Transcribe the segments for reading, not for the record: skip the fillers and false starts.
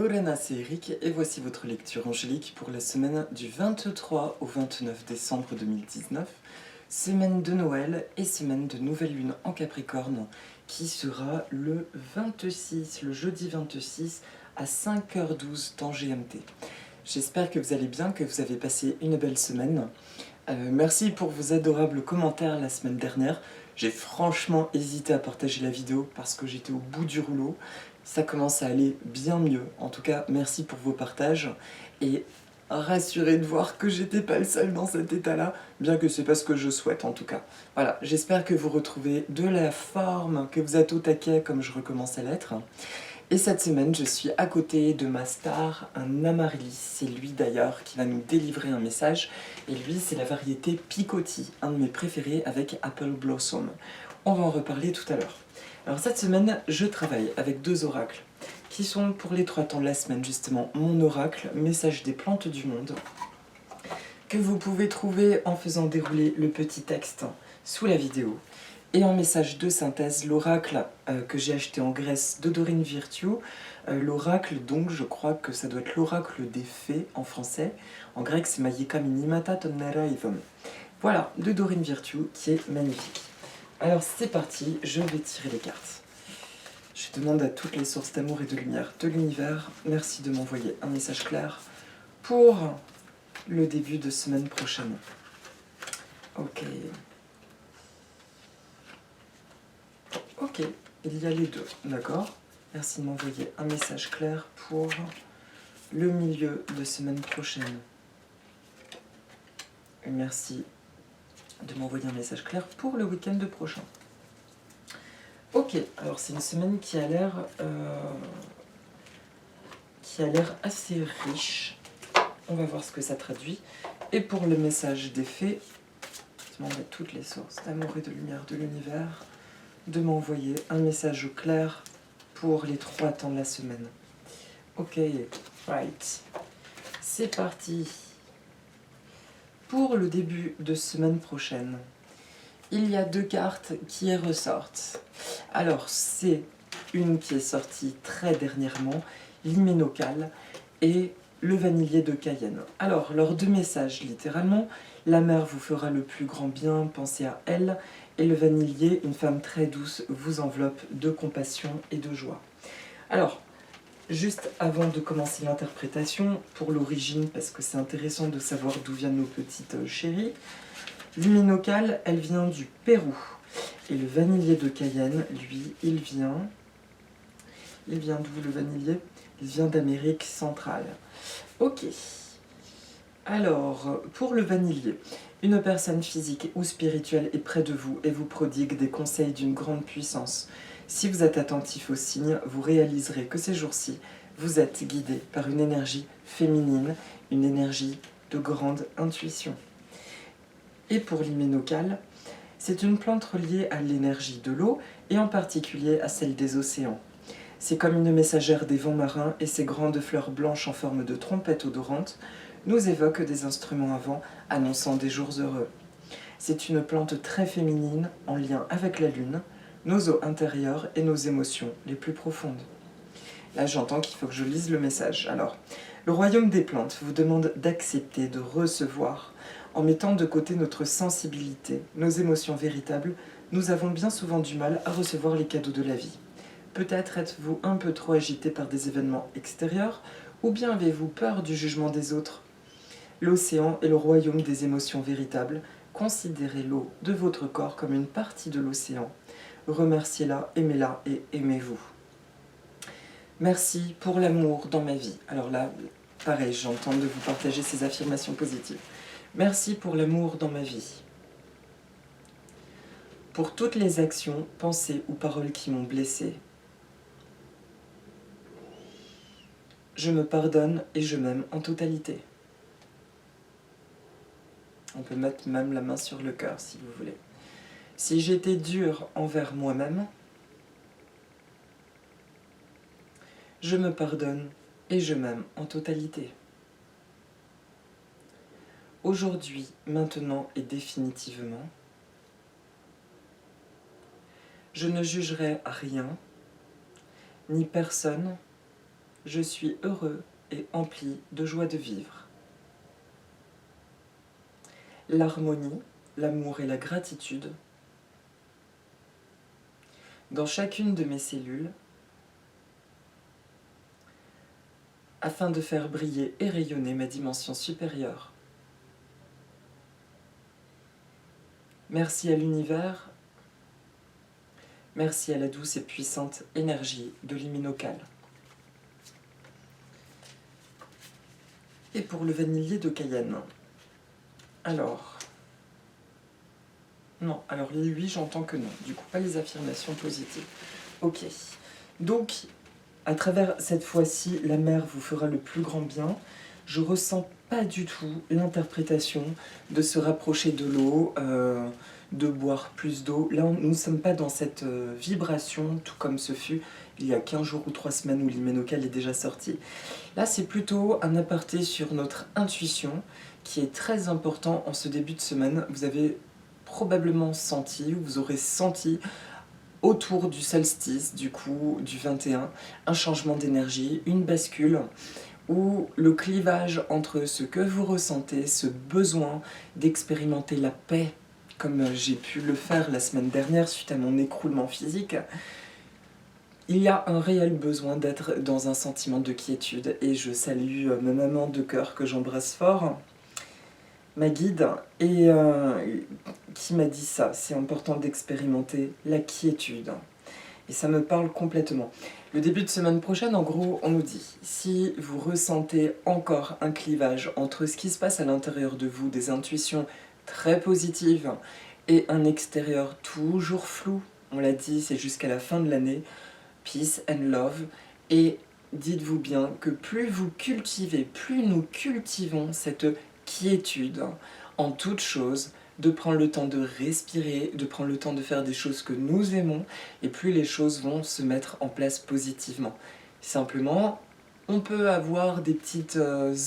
Lorena, c'est Eric et voici votre lecture angélique pour la semaine du 23 au 29 décembre 2019, semaine de Noël et semaine de nouvelle lune en Capricorne qui sera le 26, le jeudi 26 à 5h12 temps GMT. J'espère que vous allez bien, que vous avez passé une belle semaine. Merci pour vos adorables commentaires la semaine dernière. J'ai franchement hésité à partager la vidéo parce que j'étais au bout du rouleau. Ça commence à aller bien mieux. En tout cas, merci pour vos partages. Et rassurez de voir que j'étais pas le seul dans cet état-là, bien que c'est pas ce que je souhaite en tout cas. Voilà, j'espère que vous retrouvez de la forme, que vous êtes au taquet comme je recommence à l'être. Et cette semaine, je suis à côté de ma star, un Amaryllis. C'est lui d'ailleurs qui va nous délivrer un message. Et lui, c'est la variété Picotti, un de mes préférés avec Apple Blossom. On va en reparler tout à l'heure. Alors cette semaine, je travaille avec deux oracles, qui sont pour les 3 temps de la semaine justement mon oracle, message des plantes du monde, que vous pouvez trouver en faisant dérouler le petit texte sous la vidéo. Et en message de synthèse, l'oracle que j'ai acheté en Grèce de Dorine Virtue. L'oracle, donc, je crois que ça doit être l'oracle des fées en français. En grec, c'est Mayeka Minimata Tonneraivom. Voilà, de Dorine Virtue, qui est magnifique. Alors, c'est parti, je vais tirer les cartes. Je demande à toutes les sources d'amour et de lumière de l'univers, merci de m'envoyer un message clair pour le début de semaine prochaine. Ok. Ok, il y a les deux, d'accord. Merci de m'envoyer un message clair pour le milieu de semaine prochaine. Et merci de m'envoyer un message clair pour le week-end prochain. Ok, alors c'est une semaine qui a l'air assez riche. On va voir ce que ça traduit. Et pour le message des fées, je demande à toutes les sources d'amour et de lumière de l'univers de m'envoyer un message clair pour les 3 temps de la semaine. Ok, right. C'est parti. Pour le début de semaine prochaine, il y a 2 cartes qui ressortent. Alors, c'est une qui est sortie très dernièrement, l'hyménocale, et le vanillier de Cayenne. Alors, leurs 2 messages, littéralement, la mère vous fera le plus grand bien, pensez à elle, et le vanillier, une femme très douce, vous enveloppe de compassion et de joie. Alors, juste avant de commencer l'interprétation, pour l'origine, parce que c'est intéressant de savoir d'où viennent nos petites chéries, l'hyménocale, elle vient du Pérou. Et le vanillier de Cayenne, lui, il vient d'où le vanillier? Il vient d'Amérique centrale. Ok. Alors, pour le vanillier, une personne physique ou spirituelle est près de vous et vous prodigue des conseils d'une grande puissance. Si vous êtes attentif aux signes, vous réaliserez que ces jours-ci, vous êtes guidé par une énergie féminine, une énergie de grande intuition. Et pour l'hyménocale, c'est une plante reliée à l'énergie de l'eau et en particulier à celle des océans. C'est comme une messagère des vents marins et ses grandes fleurs blanches en forme de trompette odorante nous évoquent des instruments à vent annonçant des jours heureux. C'est une plante très féminine en lien avec la lune, nos eaux intérieures et nos émotions les plus profondes. Là, j'entends qu'il faut que je lise le message. Alors, le royaume des plantes vous demande d'accepter, de recevoir. En mettant de côté notre sensibilité, nos émotions véritables, nous avons bien souvent du mal à recevoir les cadeaux de la vie. Peut-être êtes-vous un peu trop agité par des événements extérieurs, ou bien avez-vous peur du jugement des autres. L'océan est le royaume des émotions véritables. Considérez l'eau de votre corps comme une partie de l'océan. Remerciez-la, aimez-la et aimez-vous. Merci pour l'amour dans ma vie. Alors là, pareil, j'entends de vous partager ces affirmations positives. Merci pour l'amour dans ma vie. Pour toutes les actions, pensées ou paroles qui m'ont blessé. Je me pardonne et je m'aime en totalité. On peut mettre même la main sur le cœur si vous voulez. Si j'étais dur envers moi-même, je me pardonne et je m'aime en totalité. Aujourd'hui, maintenant et définitivement, je ne jugerai rien, ni personne, Je suis heureux et empli de joie de vivre. L'harmonie, l'amour et la gratitude. Dans chacune de mes cellules, afin de faire briller et rayonner ma dimension supérieure. Merci à l'univers, merci à la douce et puissante énergie de l'hyménocale. Et pour le vanillé de Cayenne, alors lui j'entends que non, du coup pas les affirmations positives. Ok, donc à travers cette fois-ci, la mer vous fera le plus grand bien. Je ressens pas du tout l'interprétation de se rapprocher de l'eau, de boire plus d'eau. Là, nous ne sommes pas dans cette vibration, tout comme ce fut il y a 15 jours ou 3 semaines où l'hyménocale est déjà sorti. Là, c'est plutôt un aparté sur notre intuition qui est très important en ce début de semaine. Vous avez probablement senti, ou vous aurez senti autour du solstice, du coup, du 21, un changement d'énergie, une bascule, où le clivage entre ce que vous ressentez, ce besoin d'expérimenter la paix, comme j'ai pu le faire la semaine dernière suite à mon écroulement physique, il y a un réel besoin d'être dans un sentiment de quiétude, et je salue ma maman de cœur que j'embrasse fort, ma guide, et qui m'a dit ça, c'est important d'expérimenter la quiétude. Et ça me parle complètement. Le début de semaine prochaine, en gros, on nous dit, si vous ressentez encore un clivage entre ce qui se passe à l'intérieur de vous, des intuitions très positives, et un extérieur toujours flou, on l'a dit, c'est jusqu'à la fin de l'année, peace and love, et dites-vous bien que plus vous cultivez, plus nous cultivons cette quiétude en toute chose, de prendre le temps de respirer, de prendre le temps de faire des choses que nous aimons, et plus les choses vont se mettre en place positivement. Simplement, on peut avoir des petites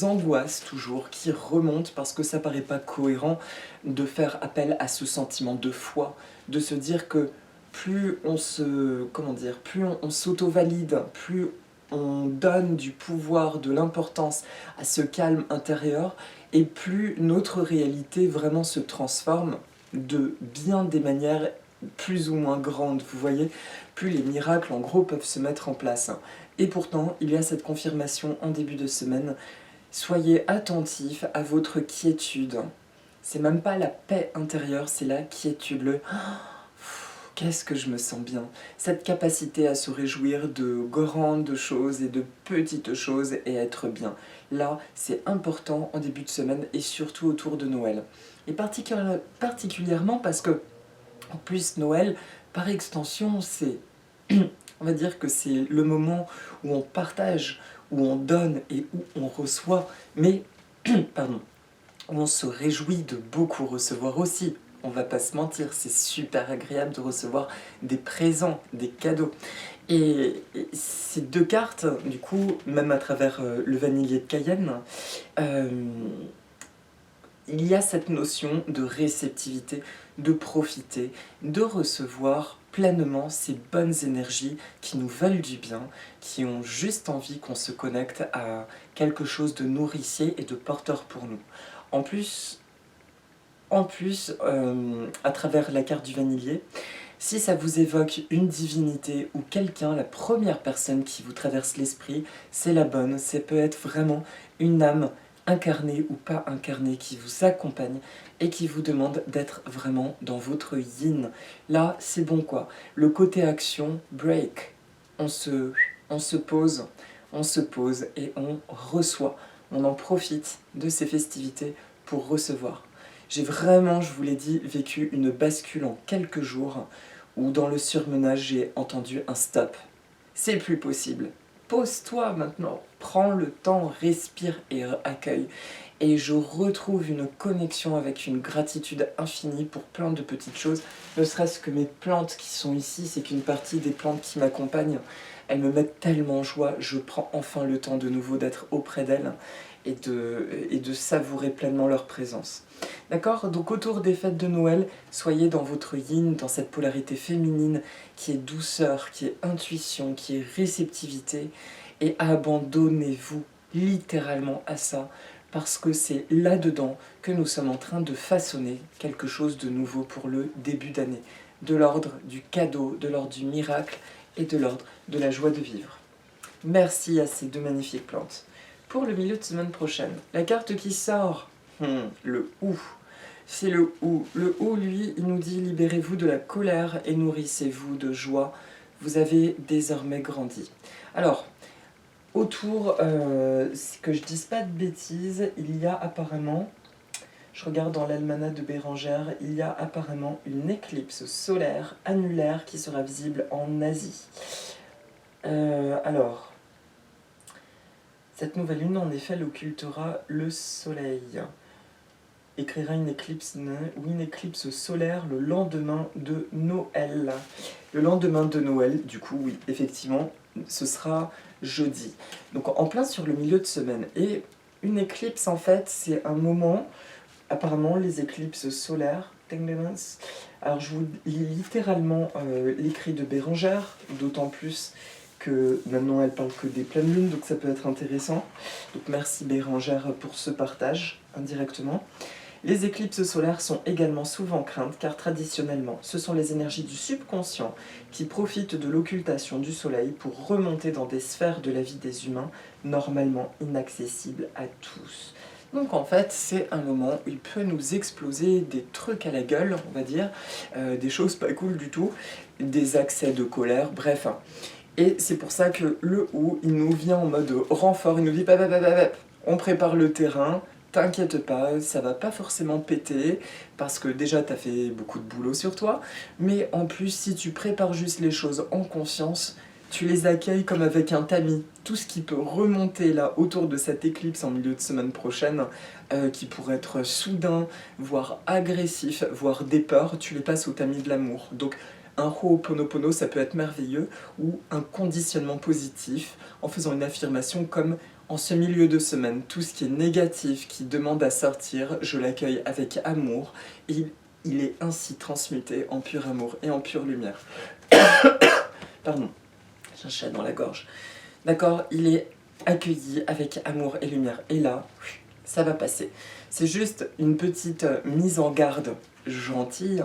angoisses toujours qui remontent parce que ça paraît pas cohérent de faire appel à ce sentiment de foi, de se dire que plus on on s'auto-valide, plus on donne du pouvoir, de l'importance à ce calme intérieur, et plus notre réalité vraiment se transforme de bien des manières plus ou moins grandes, vous voyez, plus les miracles en gros peuvent se mettre en place. Et pourtant, il y a cette confirmation en début de semaine, soyez attentifs à votre quiétude. C'est même pas la paix intérieure, c'est la quiétude, le qu'est-ce que je me sens bien. Cette capacité à se réjouir de grandes choses et de petites choses et être bien. Là, c'est important en début de semaine et surtout autour de Noël. Et particulièrement parce que, en plus, Noël, par extension, c'est, on va dire que c'est le moment où on partage, où on donne et où on reçoit, mais, pardon, où on se réjouit de beaucoup recevoir aussi. On va pas se mentir, c'est super agréable de recevoir des présents, des cadeaux. Et ces deux cartes, du coup, même à travers le vanillé de Cayenne, euh, il y a cette notion de réceptivité, de profiter, de recevoir pleinement ces bonnes énergies qui nous veulent du bien, qui ont juste envie qu'on se connecte à quelque chose de nourricier et de porteur pour nous. En plus, à travers la carte du vanillé, si ça vous évoque une divinité ou quelqu'un, la première personne qui vous traverse l'esprit, c'est la bonne. Ça peut être vraiment une âme incarnée ou pas incarnée qui vous accompagne et qui vous demande d'être vraiment dans votre yin. Là, c'est bon quoi. Le côté action, break. On se pose et on reçoit. On en profite de ces festivités pour recevoir. J'ai vraiment, je vous l'ai dit, vécu une bascule en quelques jours où dans le surmenage, j'ai entendu un stop. C'est plus possible. Pose-toi maintenant, prends le temps, respire et accueille. Et je retrouve une connexion avec une gratitude infinie pour plein de petites choses. Ne serait-ce que mes plantes qui sont ici, c'est qu'une partie des plantes qui m'accompagnent, elles me mettent tellement en joie. Je prends enfin le temps de nouveau d'être auprès d'elles et de savourer pleinement leur présence. D'accord? Donc autour des fêtes de Noël, soyez dans votre yin, dans cette polarité féminine qui est douceur, qui est intuition, qui est réceptivité, et abandonnez-vous littéralement à ça, parce que c'est là-dedans que nous sommes en train de façonner quelque chose de nouveau pour le début d'année, de l'ordre du cadeau, de l'ordre du miracle et de l'ordre de la joie de vivre. Merci à ces deux magnifiques plantes. Pour le milieu de semaine prochaine, la carte qui sort, le ou. C'est le ou. Le ou, lui, il nous dit libérez-vous de la colère et nourrissez-vous de joie. Vous avez désormais grandi. Alors, autour, que je dise pas de bêtises, il y a apparemment, je regarde dans l'almanach de Bérengère, il y a apparemment une éclipse solaire annulaire qui sera visible en Asie. Alors, cette nouvelle lune, en effet, elle occultera le soleil. Écrira une éclipse ou une éclipse solaire le lendemain de Noël. Le lendemain de Noël, du coup, oui, effectivement, ce sera jeudi. Donc en plein sur le milieu de semaine. Et une éclipse, en fait, c'est un moment, apparemment, les éclipses solaires, alors je vous lis littéralement l'écrit de Bérengère, d'autant plus que maintenant elle parle que des pleines lunes, donc ça peut être intéressant. Donc merci Bérengère pour ce partage indirectement. Les éclipses solaires sont également souvent craintes car traditionnellement, ce sont les énergies du subconscient qui profitent de l'occultation du soleil pour remonter dans des sphères de la vie des humains normalement inaccessibles à tous. Donc en fait, c'est un moment où il peut nous exploser des trucs à la gueule, on va dire, des choses pas cool du tout, des accès de colère, bref. Et c'est pour ça que le ou, il nous vient en mode renfort, il nous dit on prépare le terrain, t'inquiète pas, ça va pas forcément péter, parce que déjà t'as fait beaucoup de boulot sur toi, mais en plus si tu prépares juste les choses en conscience, tu les accueilles comme avec un tamis. Tout ce qui peut remonter là autour de cette éclipse en milieu de semaine prochaine, qui pourrait être soudain, voire agressif, voire des peurs, tu les passes au tamis de l'amour. Donc un Ho'oponopono, ça peut être merveilleux, ou un conditionnement positif, en faisant une affirmation comme en ce milieu de semaine, tout ce qui est négatif, qui demande à sortir, je l'accueille avec amour, et il est ainsi transmuté en pur amour et en pure lumière. Pardon, j'ai un chat dans la gorge. D'accord, il est accueilli avec amour et lumière, et là, ça va passer. C'est juste une petite mise en garde gentille,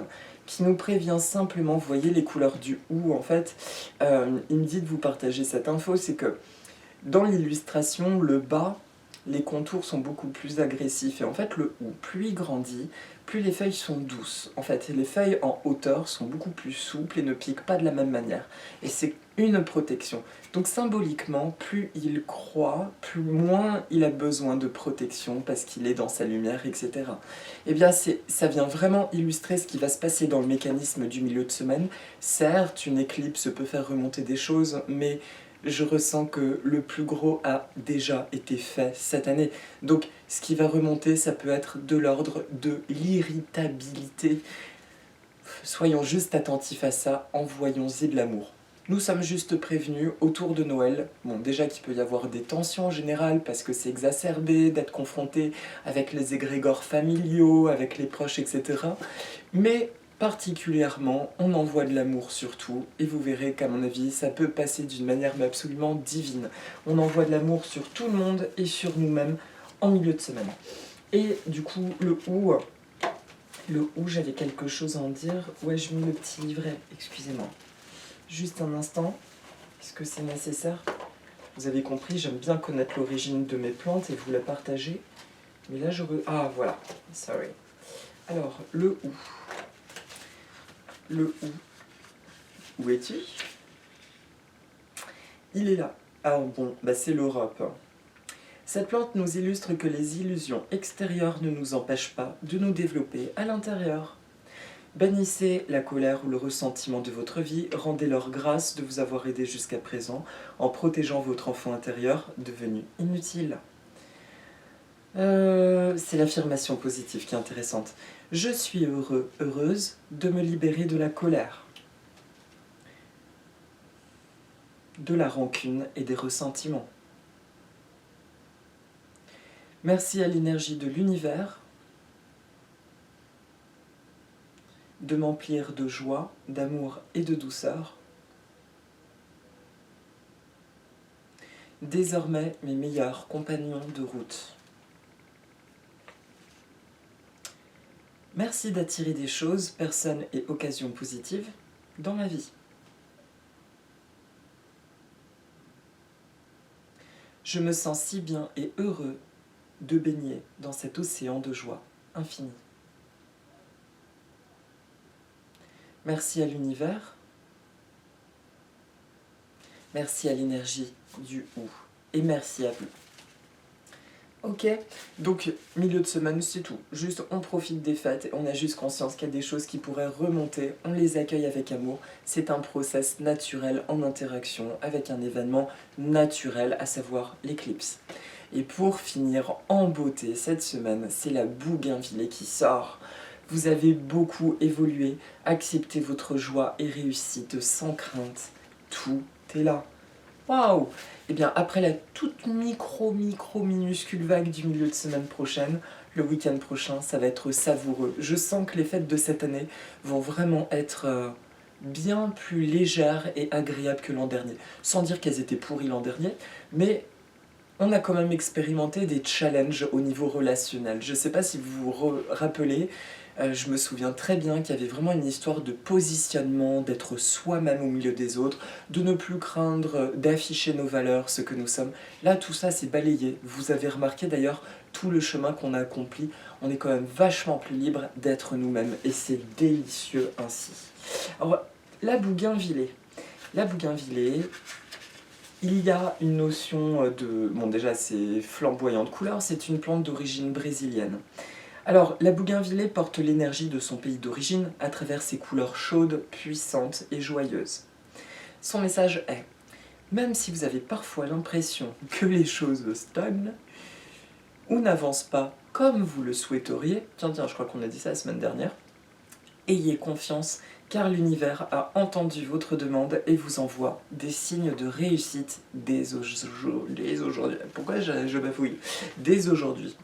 qui nous prévient simplement, vous voyez les couleurs du ou en fait, il me dit de vous partager cette info, c'est que dans l'illustration, le bas, les contours sont beaucoup plus agressifs. Et en fait, le ou, plus il grandit, plus les feuilles sont douces. En fait, les feuilles en hauteur sont beaucoup plus souples et ne piquent pas de la même manière. Et c'est une protection. Donc symboliquement, plus il croît, plus moins il a besoin de protection parce qu'il est dans sa lumière, etc. Eh bien, ça vient vraiment illustrer ce qui va se passer dans le mécanisme du milieu de semaine. Certes, une éclipse peut faire remonter des choses, mais je ressens que le plus gros a déjà été fait cette année. Donc ce qui va remonter, ça peut être de l'ordre de l'irritabilité. Soyons juste attentifs à ça, envoyons-y de l'amour. Nous sommes juste prévenus autour de Noël, bon déjà qu'il peut y avoir des tensions en général parce que c'est exacerbé d'être confronté avec les égrégores familiaux, avec les proches, etc. Mais particulièrement, on envoie de l'amour surtout, et vous verrez qu'à mon avis, ça peut passer d'une manière mais absolument divine. On envoie de l'amour sur tout le monde et sur nous-mêmes en milieu de semaine. Et du coup, le ou, j'avais quelque chose à en dire. Ouais, je mets le petit livret, excusez-moi. Juste un instant, est-ce que c'est nécessaire? Vous avez compris, j'aime bien connaître l'origine de mes plantes et vous la partager. Mais là, ah, voilà, sorry. Alors, le ou. Le où es-tu? Il est là. Alors bon, c'est l'Europe. Cette plante nous illustre que les illusions extérieures ne nous empêchent pas de nous développer à l'intérieur. Bannissez la colère ou le ressentiment de votre vie, rendez-leur grâce de vous avoir aidé jusqu'à présent en protégeant votre enfant intérieur devenu inutile. C'est l'affirmation positive qui est intéressante. Je suis heureux, heureuse de me libérer de la colère, de la rancune et des ressentiments. Merci à l'énergie de l'univers de m'emplir de joie, d'amour et de douceur. désormais mes meilleurs compagnons de route. Merci d'attirer des choses, personnes et occasions positives dans ma vie. Je me sens si bien et heureux de baigner dans cet océan de joie infinie. Merci à l'univers. Merci à l'énergie du ou. Et merci à vous. Ok, donc milieu de semaine, c'est tout. Juste, on profite des fêtes, on a juste conscience qu'il y a des choses qui pourraient remonter, on les accueille avec amour. C'est un process naturel en interaction avec un événement naturel, à savoir l'éclipse. Et pour finir en beauté, cette semaine, c'est la Bougainvillée qui sort. Vous avez beaucoup évolué, acceptez votre joie et réussite sans crainte. Tout est là. Waouh! Eh bien, après la toute minuscule vague du milieu de semaine prochaine, le week-end prochain, ça va être savoureux. Je sens que les fêtes de cette année vont vraiment être bien plus légères et agréables que l'an dernier. Sans dire qu'elles étaient pourries l'an dernier, mais on a quand même expérimenté des challenges au niveau relationnel. Je ne sais pas si vous vous rappelez, je me souviens très bien qu'il y avait vraiment une histoire de positionnement, d'être soi-même au milieu des autres, de ne plus craindre d'afficher nos valeurs, ce que nous sommes. Là, tout ça, c'est balayé. Vous avez remarqué d'ailleurs tout le chemin qu'on a accompli. On est quand même vachement plus libre d'être nous-mêmes et c'est délicieux ainsi. Alors, la Bougainvillée. La Bougainvillée, il y a une notion de... Bon, déjà, c'est flamboyant de couleur, c'est une plante d'origine brésilienne. Alors, la Bougainvillée porte l'énergie de son pays d'origine à travers ses couleurs chaudes, puissantes et joyeuses. Son message est: même si vous avez parfois l'impression que les choses stagnent ou n'avancent pas comme vous le souhaiteriez, tiens, je crois qu'on a dit ça la semaine dernière, ayez confiance car l'univers a entendu votre demande et vous envoie des signes de réussite dès aujourd'hui. Pourquoi je bafouille? Dès aujourd'hui.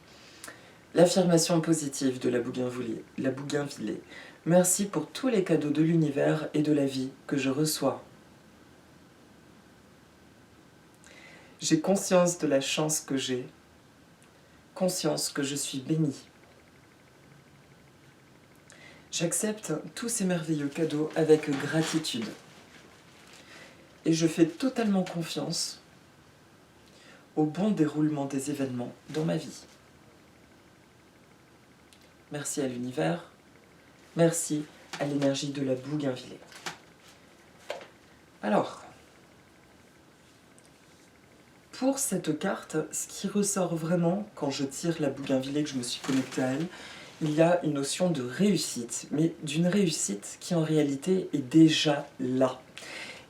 L'affirmation positive de la Bougainvillée. Merci pour tous les cadeaux de l'univers et de la vie que je reçois. J'ai conscience de la chance que j'ai, conscience que je suis bénie. J'accepte tous ces merveilleux cadeaux avec gratitude. Et je fais totalement confiance au bon déroulement des événements dans ma vie. Merci à l'univers, merci à l'énergie de la Bougainvillée. Alors, pour cette carte, ce qui ressort vraiment quand je tire la Bougainvillée, que je me suis connectée à elle, il y a une notion de réussite, mais d'une réussite qui en réalité est déjà là.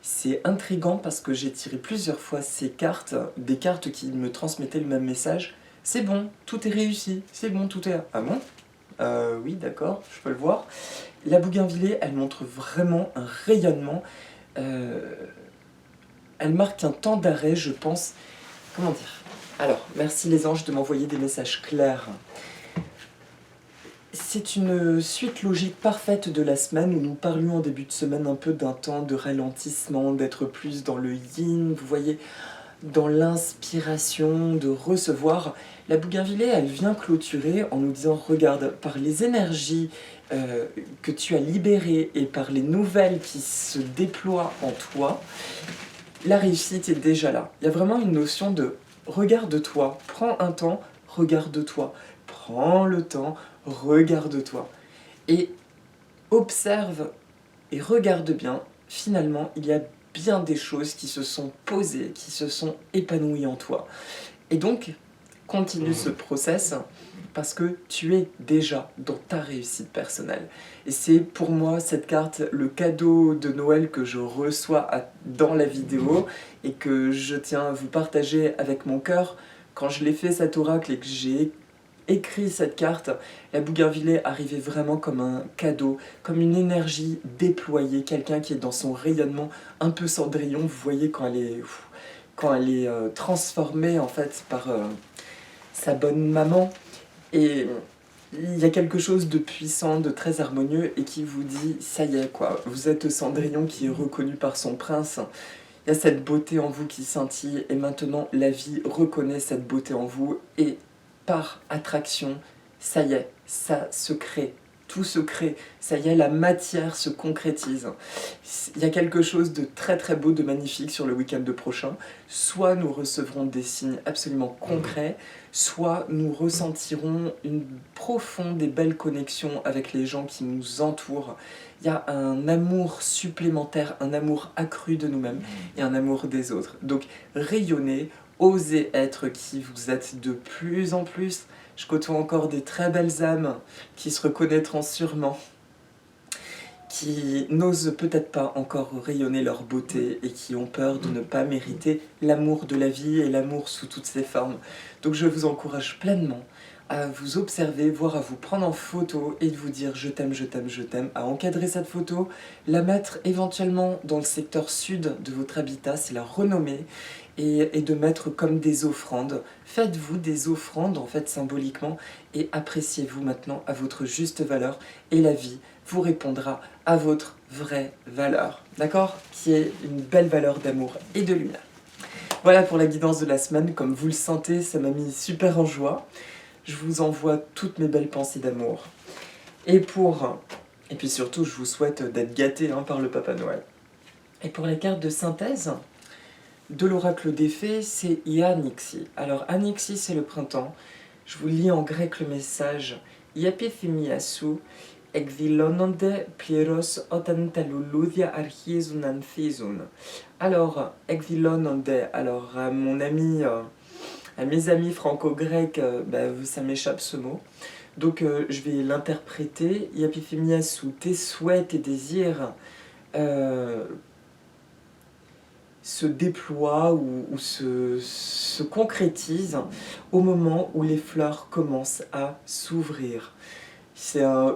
C'est intriguant parce que j'ai tiré plusieurs fois ces cartes, des cartes qui me transmettaient le même message. C'est bon, tout est réussi, c'est bon, tout est... Ah bon ? Oui, d'accord, je peux le voir. La Bougainvillée, elle montre vraiment un rayonnement. Elle marque un temps d'arrêt, je pense. Comment dire? Alors, merci les anges de m'envoyer des messages clairs. C'est une suite logique parfaite de la semaine où nous parlions en début de semaine un peu d'un temps de ralentissement, d'être plus dans le yin, vous voyez, dans l'inspiration, de recevoir. La Bougainvillée, elle vient clôturer en nous disant, regarde, par les énergies que tu as libérées et par les nouvelles qui se déploient en toi, la réussite est déjà là. Il y a vraiment une notion de regarde-toi, prends un temps, regarde-toi, prends le temps, regarde-toi. Et observe et regarde bien, finalement, il y a bien des choses qui se sont posées, qui se sont épanouies en toi. Et donc, continue ce process parce que tu es déjà dans ta réussite personnelle. Et c'est pour moi cette carte, le cadeau de Noël que je reçois dans la vidéo et que je tiens à vous partager avec mon cœur. Quand je l'ai fait cet oracle et que j'ai écrit cette carte, la Bougainvillée arrivait vraiment comme un cadeau, comme une énergie déployée, quelqu'un qui est dans son rayonnement un peu Cendrillon, vous voyez quand elle est transformée en fait par sa bonne maman. Et il y a quelque chose de puissant, de très harmonieux et qui vous dit, ça y est quoi, vous êtes Cendrillon qui est reconnu par son prince. Il y a cette beauté en vous qui scintille et maintenant la vie reconnaît cette beauté en vous et par attraction, ça y est, ça se crée. Tout se crée, ça y est, la matière se concrétise. Il y a quelque chose de très très beau, de magnifique sur le week-end prochain. Soit nous recevrons des signes absolument concrets, soit nous ressentirons une profonde et belle connexion avec les gens qui nous entourent. Il y a un amour supplémentaire, un amour accru de nous-mêmes et un amour des autres. Donc rayonnez, osez être qui vous êtes de plus en plus. Je côtoie encore des très belles âmes qui se reconnaîtront sûrement, qui n'osent peut-être pas encore rayonner leur beauté et qui ont peur de ne pas mériter l'amour de la vie et l'amour sous toutes ses formes. Donc je vous encourage pleinement à vous observer, voire à vous prendre en photo et de vous dire je t'aime, je t'aime, je t'aime, à encadrer cette photo, la mettre éventuellement dans le secteur sud de votre habitat, c'est la renommer, et de mettre comme des offrandes. Faites-vous des offrandes en fait symboliquement et appréciez-vous maintenant à votre juste valeur et la vie vous répondra à votre vraie valeur, d'accord? Qui est une belle valeur d'amour et de lumière. Voilà pour la guidance de la semaine, comme vous le sentez, ça m'a mis super en joie. Je vous envoie toutes mes belles pensées d'amour. Et puis surtout, je vous souhaite d'être gâtés par le Papa Noël. Et pour la carte de synthèse de l'oracle des fées, c'est Ianixi. Alors Anixi, c'est le printemps. Je vous lis en grec le message. Iapithimiasu ekvilononde plieros otantaluludia archiesunan fizun. Alors, ekvilononde, alors à mes amis franco-grecs, ça m'échappe ce mot. Donc je vais l'interpréter. Iapithimiasu, tes souhaits, tes désirs se déploie ou se concrétise au moment où les fleurs commencent à s'ouvrir.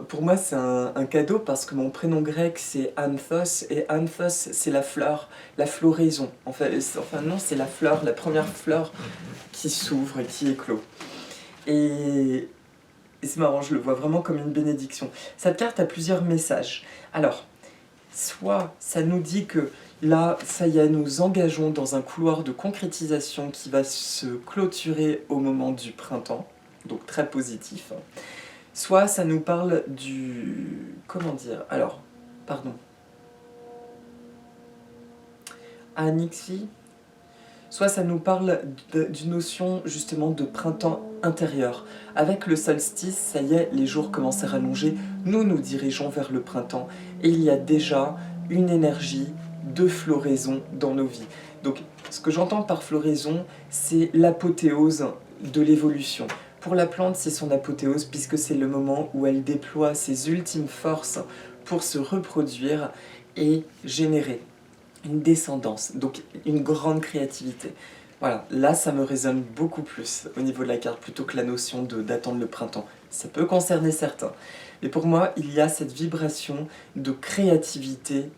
Pour moi, c'est un cadeau parce que mon prénom grec, c'est Anthos, et Anthos, c'est la fleur, la floraison. Non, c'est la fleur, la première fleur qui s'ouvre et qui éclot. Et c'est marrant, je le vois vraiment comme une bénédiction. Cette carte a plusieurs messages. Alors, soit ça nous dit que là, ça y est, nous engageons dans un couloir de concrétisation qui va se clôturer au moment du printemps, donc très positif. Soit ça nous parle du... Comment dire? Alors, pardon. Anixi. Soit ça nous parle d'une notion justement de printemps intérieur. Avec le solstice, ça y est, les jours commencent à rallonger, nous nous dirigeons vers le printemps et il y a déjà une énergie de floraison dans nos vies. Donc ce que j'entends par floraison, c'est l'apothéose de l'évolution. Pour la plante, c'est son apothéose puisque c'est le moment où elle déploie ses ultimes forces pour se reproduire et générer une descendance, donc une grande créativité. Voilà, là ça me résonne beaucoup plus au niveau de la carte plutôt que la notion d'attendre le printemps. Ça peut concerner certains, mais pour moi il y a cette vibration de créativité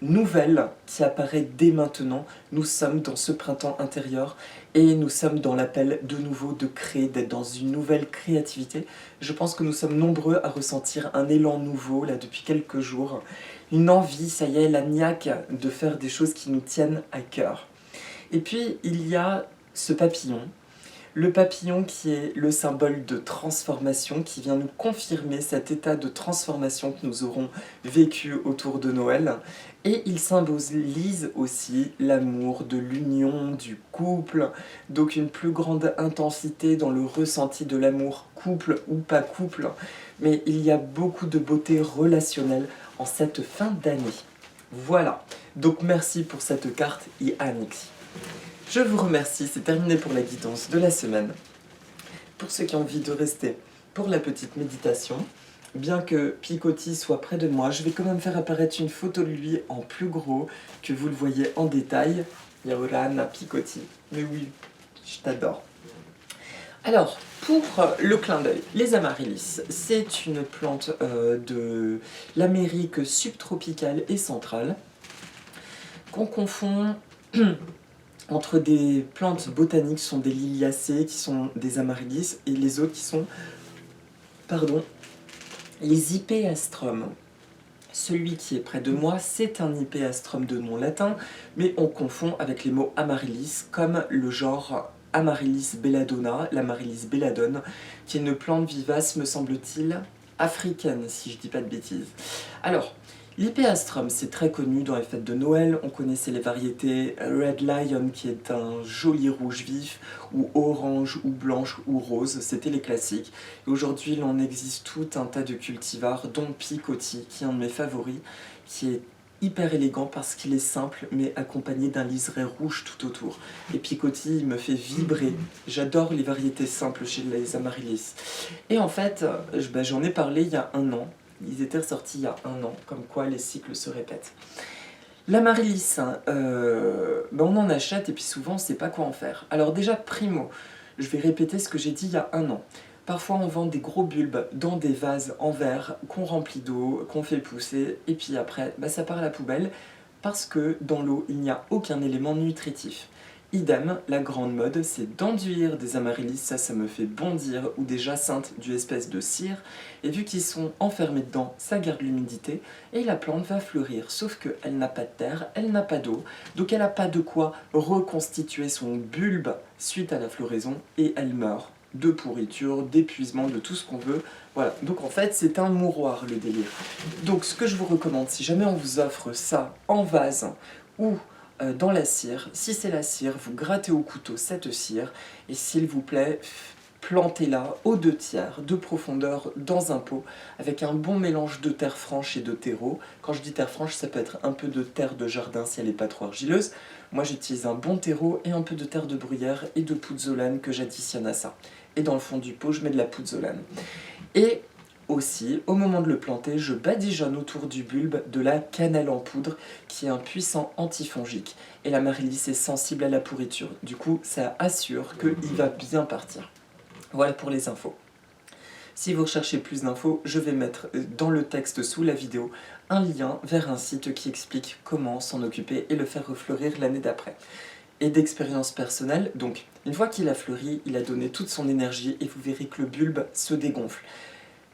nouvelle qui apparaît dès maintenant. Nous sommes dans ce printemps intérieur et nous sommes dans l'appel de nouveau de créer, d'être dans une nouvelle créativité. Je pense que nous sommes nombreux à ressentir un élan nouveau là depuis quelques jours, une envie, ça y est, la niaque de faire des choses qui nous tiennent à cœur. Et puis il y a ce papillon. Le papillon qui est le symbole de transformation, qui vient nous confirmer cet état de transformation que nous aurons vécu autour de Noël. Et il symbolise aussi l'amour, de l'union, du couple, donc une plus grande intensité dans le ressenti de l'amour, couple ou pas couple. Mais il y a beaucoup de beauté relationnelle en cette fin d'année. Voilà, donc merci pour cette carte Ianixi. Je vous remercie, c'est terminé pour la guidance de la semaine. Pour ceux qui ont envie de rester pour la petite méditation, bien que Picotti soit près de moi, je vais quand même faire apparaître une photo de lui en plus gros, que vous le voyez en détail. Yaorana Picotti. Mais oui, je t'adore. Alors, pour le clin d'œil, les amaryllis, c'est une plante de l'Amérique subtropicale et centrale qu'on confond entre des plantes botaniques, sont des liliacées, qui sont des amaryllis, et les autres qui sont, les hypéastrums. Celui qui est près de moi, c'est un hypéastrum de nom latin, mais on confond avec les mots amaryllis, comme le genre Amaryllis belladonna, l'amaryllis belladone, qui est une plante vivace, me semble-t-il, africaine, si je dis pas de bêtises. Alors, l'hypéastrum, c'est très connu dans les fêtes de Noël. On connaissait les variétés Red Lion, qui est un joli rouge vif, ou orange, ou blanche, ou rose. C'était les classiques. Et aujourd'hui, il en existe tout un tas de cultivars, dont Picotti, qui est un de mes favoris, qui est hyper élégant parce qu'il est simple, mais accompagné d'un liseré rouge tout autour. Et Picotti, il me fait vibrer. J'adore les variétés simples chez les amaryllis. Et en fait, j'en ai parlé il y a un an. Ils étaient ressortis il y a un an, comme quoi les cycles se répètent. L'amaryllis, on en achète et puis souvent on ne sait pas quoi en faire. Alors déjà, primo, je vais répéter ce que j'ai dit il y a un an. Parfois on vend des gros bulbes dans des vases en verre qu'on remplit d'eau, qu'on fait pousser, et puis après, ça part à la poubelle, parce que dans l'eau, il n'y a aucun élément nutritif. Idem, la grande mode, c'est d'enduire des amaryllis, ça me fait bondir, ou des jacinthes d'une espèce de cire, et vu qu'ils sont enfermés dedans, ça garde l'humidité, et la plante va fleurir, sauf qu'elle n'a pas de terre, elle n'a pas d'eau, donc elle n'a pas de quoi reconstituer son bulbe suite à la floraison, et elle meurt de pourriture, d'épuisement, de tout ce qu'on veut. Voilà, donc en fait c'est un mouroir le délire. Donc ce que je vous recommande, si jamais on vous offre ça en vase, ou dans la cire. Si c'est la cire, vous grattez au couteau cette cire et s'il vous plaît, plantez-la aux 2/3 de profondeur dans un pot avec un bon mélange de terre franche et de terreau. Quand je dis terre franche, ça peut être un peu de terre de jardin si elle n'est pas trop argileuse. Moi j'utilise un bon terreau et un peu de terre de bruyère et de pouzzolane que j'additionne à ça. Et dans le fond du pot, je mets de la pouzzolane. Et aussi, au moment de le planter, je badigeonne autour du bulbe de la cannelle en poudre, qui est un puissant antifongique. Et l'amaryllis est sensible à la pourriture. Du coup, ça assure qu'il va bien partir. Voilà pour les infos. Si vous recherchez plus d'infos, je vais mettre dans le texte sous la vidéo un lien vers un site qui explique comment s'en occuper et le faire refleurir l'année d'après. Et d'expérience personnelle, donc une fois qu'il a fleuri, il a donné toute son énergie et vous verrez que le bulbe se dégonfle.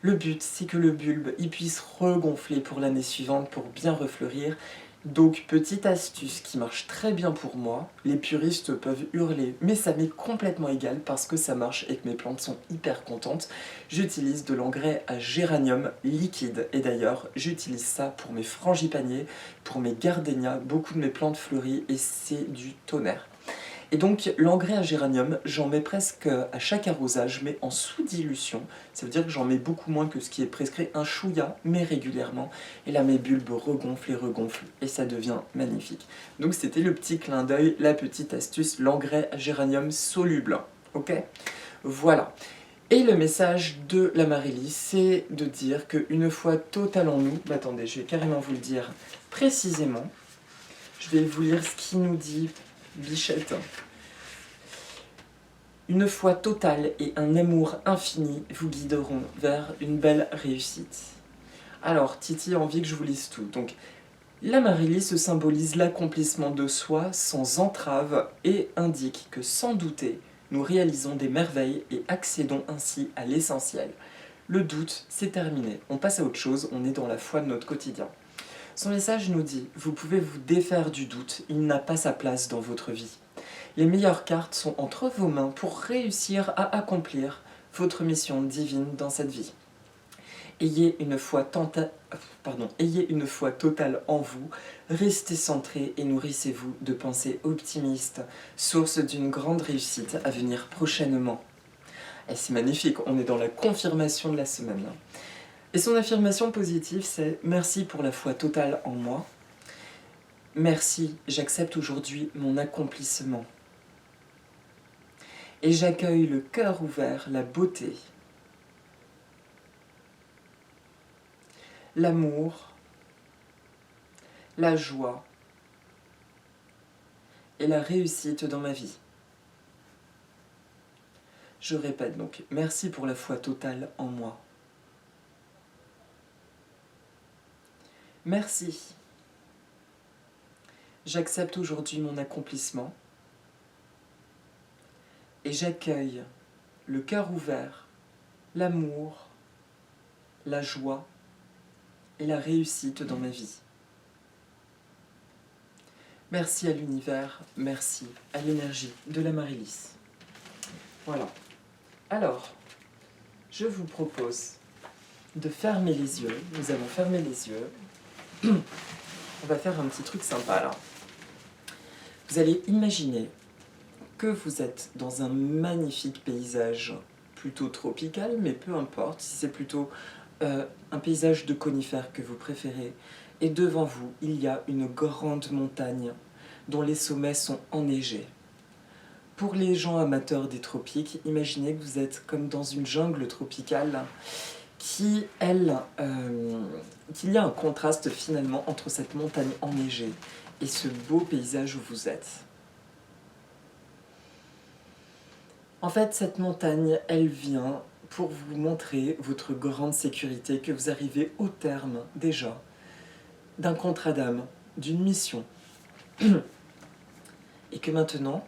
Le but, c'est que le bulbe il puisse regonfler pour l'année suivante pour bien refleurir. Donc, petite astuce qui marche très bien pour moi, les puristes peuvent hurler, mais ça m'est complètement égal parce que ça marche et que mes plantes sont hyper contentes. J'utilise de l'engrais à géranium liquide et d'ailleurs, j'utilise ça pour mes frangipaniers, pour mes gardénias, beaucoup de mes plantes fleuries et c'est du tonnerre. Et donc l'engrais à géranium, j'en mets presque à chaque arrosage, mais en sous-dilution. Ça veut dire que j'en mets beaucoup moins que ce qui est prescrit, un chouïa, mais régulièrement. Et là mes bulbes regonflent, et ça devient magnifique. Donc c'était le petit clin d'œil, la petite astuce, l'engrais à géranium soluble. Ok ? Voilà. Et le message de l'amaryllis, c'est de dire qu'une fois totale en nous, attendez, je vais carrément vous le dire précisément, je vais vous lire ce qu'il nous dit, Bichette. Une foi totale et un amour infini vous guideront vers une belle réussite. Alors, Titi a envie que je vous lise tout. Donc, l'amaryllis se symbolise l'accomplissement de soi sans entrave et indique que sans douter, nous réalisons des merveilles et accédons ainsi à l'essentiel. Le doute, c'est terminé. On passe à autre chose, on est dans la foi de notre quotidien. Son message nous dit « Vous pouvez vous défaire du doute, il n'a pas sa place dans votre vie. Les meilleures cartes sont entre vos mains pour réussir à accomplir votre mission divine dans cette vie. Ayez une foi totale en vous, restez centré et nourrissez-vous de pensées optimistes, source d'une grande réussite à venir prochainement. » Et c'est magnifique, on est dans la confirmation de la semaine. Et son affirmation positive, c'est « Merci pour la foi totale en moi. Merci, j'accepte aujourd'hui mon accomplissement. Et j'accueille le cœur ouvert, la beauté, l'amour, la joie et la réussite dans ma vie. » Je répète donc, merci pour la foi totale en moi. Merci. J'accepte aujourd'hui mon accomplissement et j'accueille le cœur ouvert, l'amour, la joie et la réussite dans ma vie. Merci à l'univers, merci à l'énergie de l'Amaryllis. Voilà. Alors, je vous propose de fermer les yeux. Nous allons fermer les yeux. On va faire un petit truc sympa là. Vous allez imaginer que vous êtes dans un magnifique paysage plutôt tropical, mais peu importe, si c'est plutôt un paysage de conifères que vous préférez. Et devant vous, il y a une grande montagne dont les sommets sont enneigés. Pour les gens amateurs des tropiques, imaginez que vous êtes comme dans une jungle tropicale qu'il y a un contraste finalement entre cette montagne enneigée et ce beau paysage où vous êtes. En fait, cette montagne, elle vient pour vous montrer votre grande sécurité, que vous arrivez au terme déjà d'un contrat d'âme, d'une mission, et que maintenant,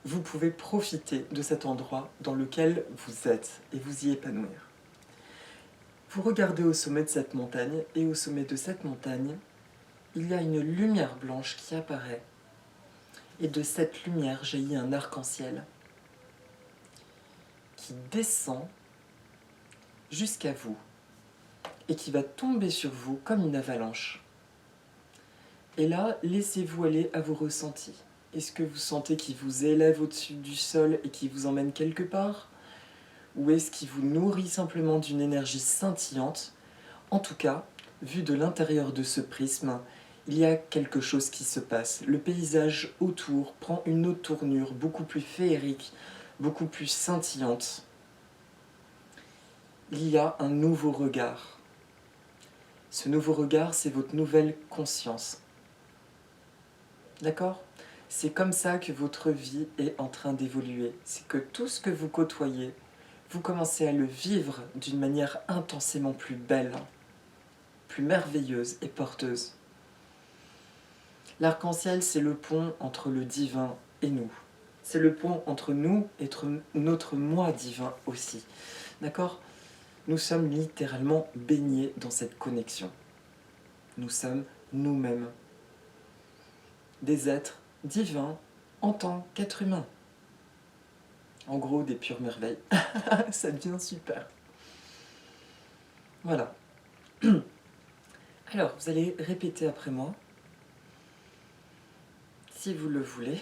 vous pouvez profiter de cet endroit dans lequel vous êtes et vous y épanouir. Vous regardez au sommet de cette montagne, et au sommet de cette montagne, il y a une lumière blanche qui apparaît, et de cette lumière jaillit un arc-en-ciel qui descend jusqu'à vous et qui va tomber sur vous comme une avalanche. Et là, laissez-vous aller à vos ressentis. Est-ce que vous sentez qu'il vous élève au-dessus du sol et qui vous emmène quelque part? Ou est-ce qu'il vous nourrit simplement d'une énergie scintillante? En tout cas, vu de l'intérieur de ce prisme, il y a quelque chose qui se passe. Le paysage autour prend une autre tournure, beaucoup plus féerique, beaucoup plus scintillante. Il y a un nouveau regard. Ce nouveau regard, c'est votre nouvelle conscience. D'accord ? C'est comme ça que votre vie est en train d'évoluer. C'est que tout ce que vous côtoyez, vous commencez à le vivre d'une manière intensément plus belle, plus merveilleuse et porteuse. L'arc-en-ciel, c'est le pont entre le divin et nous. C'est le pont entre nous et notre moi divin aussi. D'accord ? Nous sommes littéralement baignés dans cette connexion. Nous sommes nous-mêmes. Des êtres divins en tant qu'êtres humains. En gros, des pures merveilles. Ça devient super. Voilà. Alors, vous allez répéter après moi, si vous le voulez.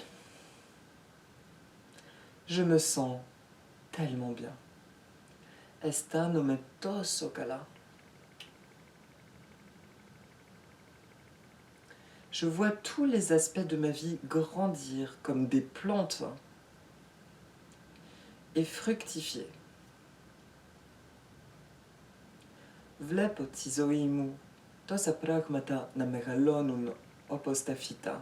Je me sens tellement bien. Esta no me toso cala. Je vois tous les aspects de ma vie grandir comme des plantes et fructifier. Vlepo tizoimu, tosa pragmata na megalonun opostafita.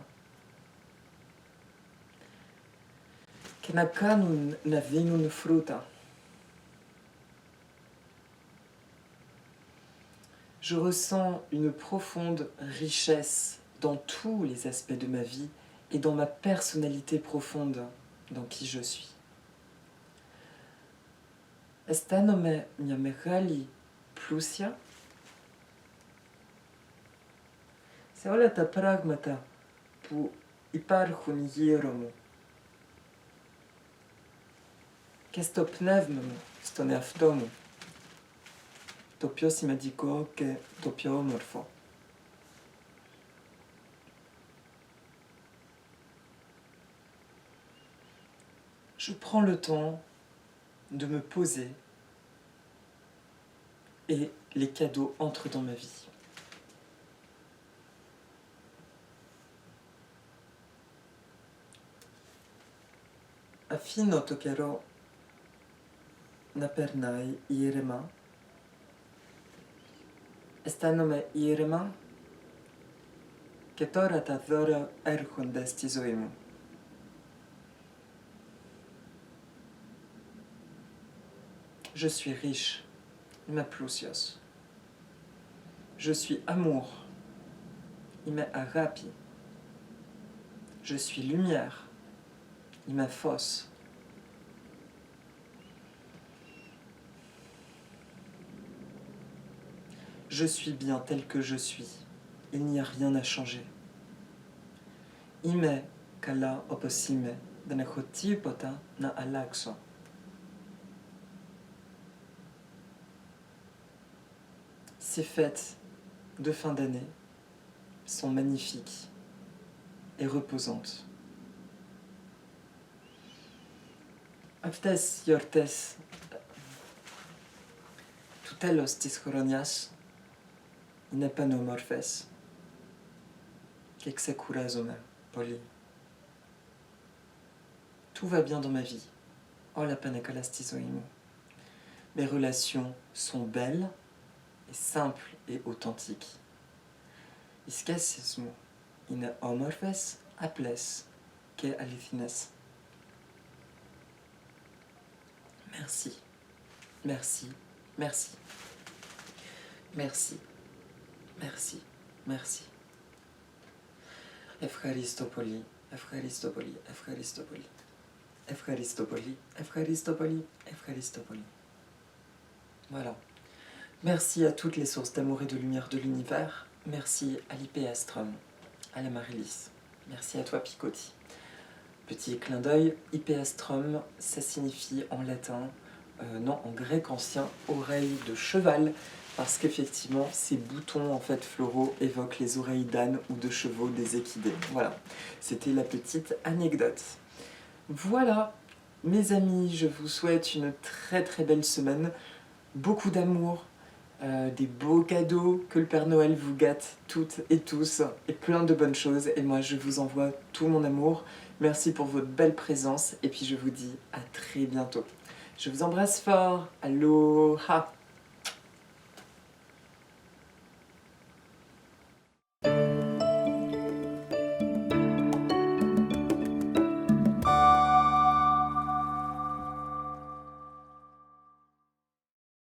Kenakanun na vinun fruta. Je ressens une profonde richesse dans tous les aspects de ma vie et dans ma personnalité profonde, dans qui je suis. Estanome miamegali plusia. Se ola ta pragmata pu iparchun hieromu. Kesto pnevmemu stone aftomu. Topio simadiko ke topio morfo. Je prends le temps de me poser et les cadeaux entrent dans ma vie. Affino tokero napernai irema. Estanome irema. Ketora tadora erchundestizoimu. Je suis riche, ima plusios. Je suis amour, ima agapi. Je suis lumière, ima fos. Je suis bien tel que je suis. Il n'y a rien à changer. Ime kala oposime danachotipota na alakso. Ces fêtes de fin d'année sont magnifiques et reposantes. Aftes yortes tutelos tis coronias inepanomorphes kexekurazome poli. Tout va bien dans ma vie. Oh la panacolastisoimu. Mes relations sont belles et simples et authentiques. Iskesismu ine homorphes apples que alithines. Merci, merci, merci, merci, merci, merci. Efcharistopoli, Efcharistopoli, Efcharistopoli, Efcharistopoli, Efcharistopoli, Efcharistopoli. Voilà. Merci à toutes les sources d'amour et de lumière de l'univers. Merci à l'IP Astrum, à la Marilys. Merci à toi, Picotti. Petit clin d'œil, IP Astrum, ça signifie en latin, non, en grec ancien, oreille de cheval, parce qu'effectivement, ces boutons en fait floraux évoquent les oreilles d'âne ou de chevaux des équidés. Voilà, c'était la petite anecdote. Voilà, mes amis, je vous souhaite une très très belle semaine, beaucoup d'amour, des beaux cadeaux, que le Père Noël vous gâte toutes et tous, et plein de bonnes choses. Et moi, je vous envoie tout mon amour. Merci pour votre belle présence, et puis je vous dis à très bientôt. Je vous embrasse fort. Aloha!